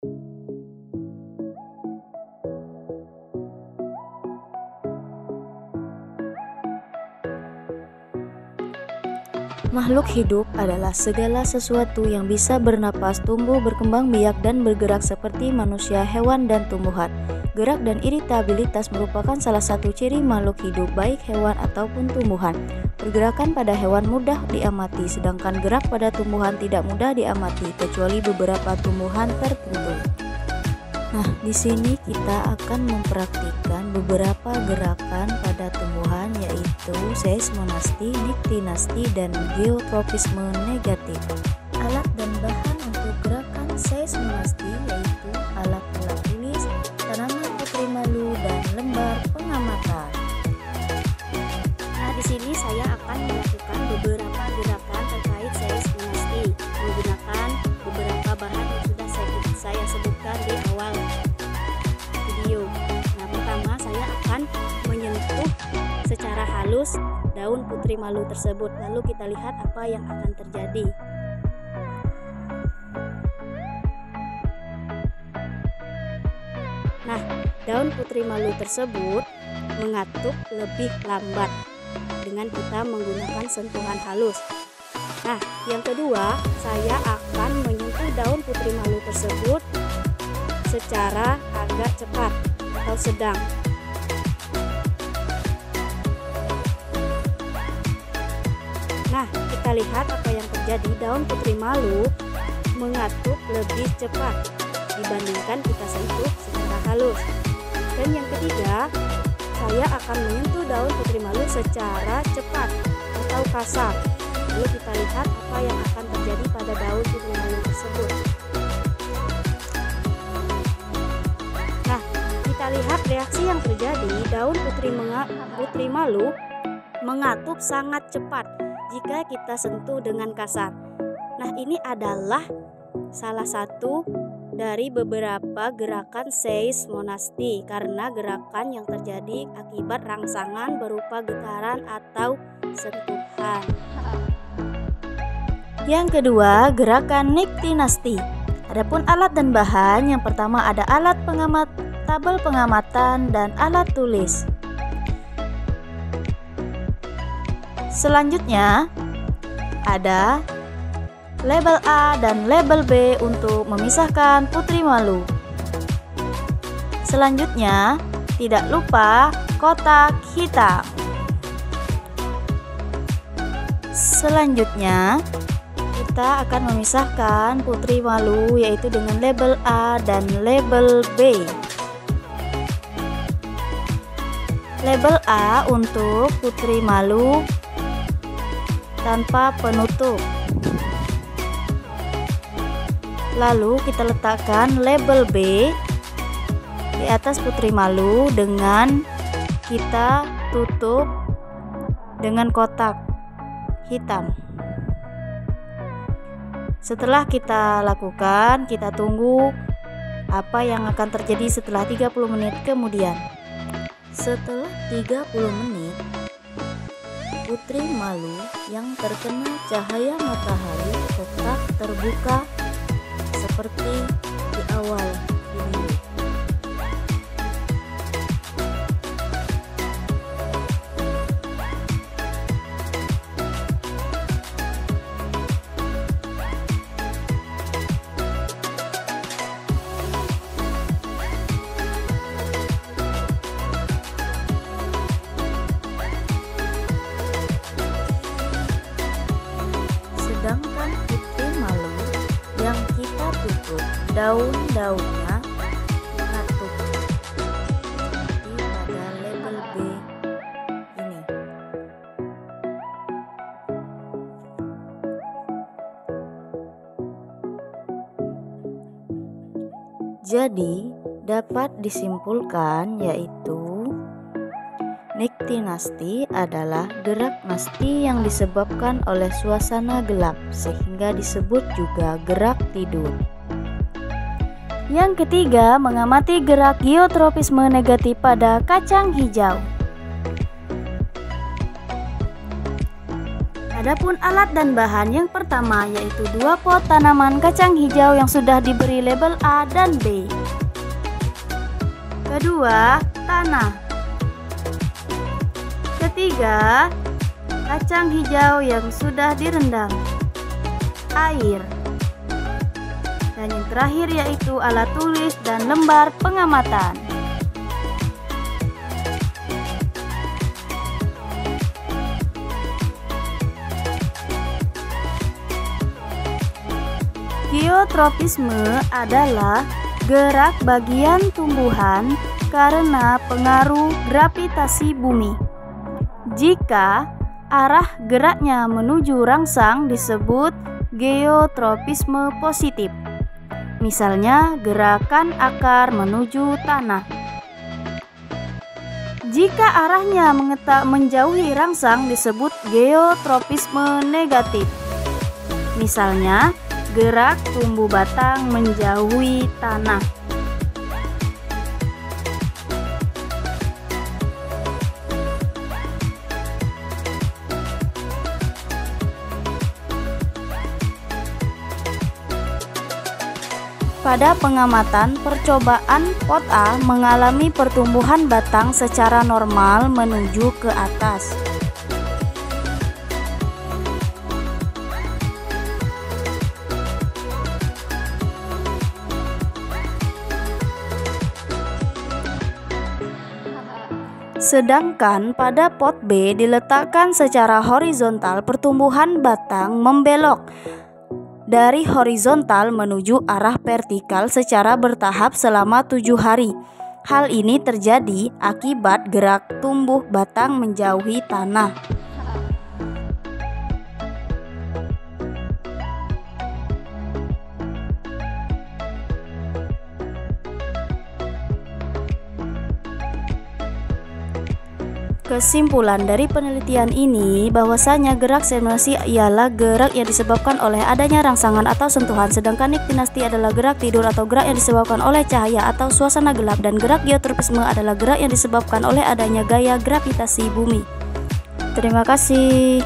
Makhluk hidup adalah segala sesuatu yang bisa bernapas, tumbuh, berkembang biak, dan bergerak seperti manusia, hewan, dan tumbuhan. Gerak dan iritabilitas merupakan salah satu ciri makhluk hidup, baik hewan ataupun tumbuhan. Pergerakan pada hewan mudah diamati, sedangkan gerak pada tumbuhan tidak mudah diamati, kecuali beberapa tumbuhan tertentu. Nah, di sini kita akan mempraktikkan beberapa gerakan pada tumbuhan, yaitu seismonasti, niktinasti, dan geotropisme negatif. Alat dan bahan untuk gerakan seismonasti yaitu alat-alat tulis, tanaman putri malu, dan lembar pengamatan. Nah, di sini saya akan melakukan beberapa gerakan terkait seismonasti menggunakan beberapa bahan yang sudah saya sebutkan di awal video. Nah, pertama saya akan menyentuh secara halus daun putri malu tersebut, lalu kita lihat apa yang akan terjadi. Nah, daun putri malu tersebut mengatup lebih lambat dengan kita menggunakan sentuhan halus. Nah, yang kedua, saya akan menyentuh daun putri malu tersebut secara agak cepat atau sedang. Nah, kita lihat apa yang terjadi. Daun putri malu mengatup lebih cepat dibandingkan kita sentuh secara halus. Dan yang ketiga, saya akan menyentuh daun putri malu secara cepat atau kasar. Lalu kita lihat apa yang akan terjadi pada daun putri malu tersebut. Nah, kita lihat reaksi yang terjadi. Daun putri malu mengatup sangat cepat jika kita sentuh dengan kasar. Nah, ini adalah salah satu dari beberapa gerakan seismonasti karena gerakan yang terjadi akibat rangsangan berupa getaran atau sentuhan. Yang kedua, gerakan niktinasti. Adapun alat dan bahan, yang pertama ada alat tabel pengamatan dan alat tulis. Selanjutnya ada label A dan label B untuk memisahkan putri malu. Selanjutnya, tidak lupa kotak hitam. Selanjutnya, kita akan memisahkan putri malu yaitu dengan label A dan label B. Label A untuk putri malu tanpa penutup. Lalu kita letakkan label B di atas putri malu dengan kita tutup dengan kotak hitam. Setelah kita lakukan, kita tunggu apa yang akan terjadi setelah 30 menit kemudian. Setelah 30 menit, putri malu yang terkena cahaya matahari tetap terbuka seperti di awal video. Sedangkan putri malu yang kita tutup daun-daunnya mengatup seperti pada label B ini. Jadi dapat disimpulkan yaitu niktinasti adalah gerak nasti yang disebabkan oleh suasana gelap, sehingga disebut juga gerak tidur. Yang ketiga, mengamati gerak geotropisme negatif pada kacang hijau. Nah, Adapun alat dan bahan yang pertama yaitu 2 pot tanaman kacang hijau yang sudah diberi label A dan B. Kedua, tanah. Ketiga, kacang hijau yang sudah direndam. Air. Dan yang terakhir yaitu alat tulis dan lembar pengamatan. Geotropisme adalah gerak bagian tumbuhan karena pengaruh gravitasi bumi. Jika arah geraknya menuju rangsang disebut geotropisme positif. Misalnya gerakan akar menuju tanah. Jika arahnya menjauhi rangsang disebut geotropisme negatif. Misalnya gerak tumbuh batang menjauhi tanah. Pada pengamatan percobaan, pot A mengalami pertumbuhan batang secara normal menuju ke atas. Sedangkan pada pot B diletakkan secara horizontal, pertumbuhan batang membelok dari horizontal menuju arah vertikal secara bertahap selama 7 hari. Hal ini terjadi akibat gerak tumbuh batang menjauhi tanah. Kesimpulan dari penelitian ini bahwasanya gerak semiosis ialah gerak yang disebabkan oleh adanya rangsangan atau sentuhan, sedangkan niktinasti adalah gerak tidur atau gerak yang disebabkan oleh cahaya atau suasana gelap, dan gerak geotropisme adalah gerak yang disebabkan oleh adanya gaya gravitasi bumi. Terima kasih.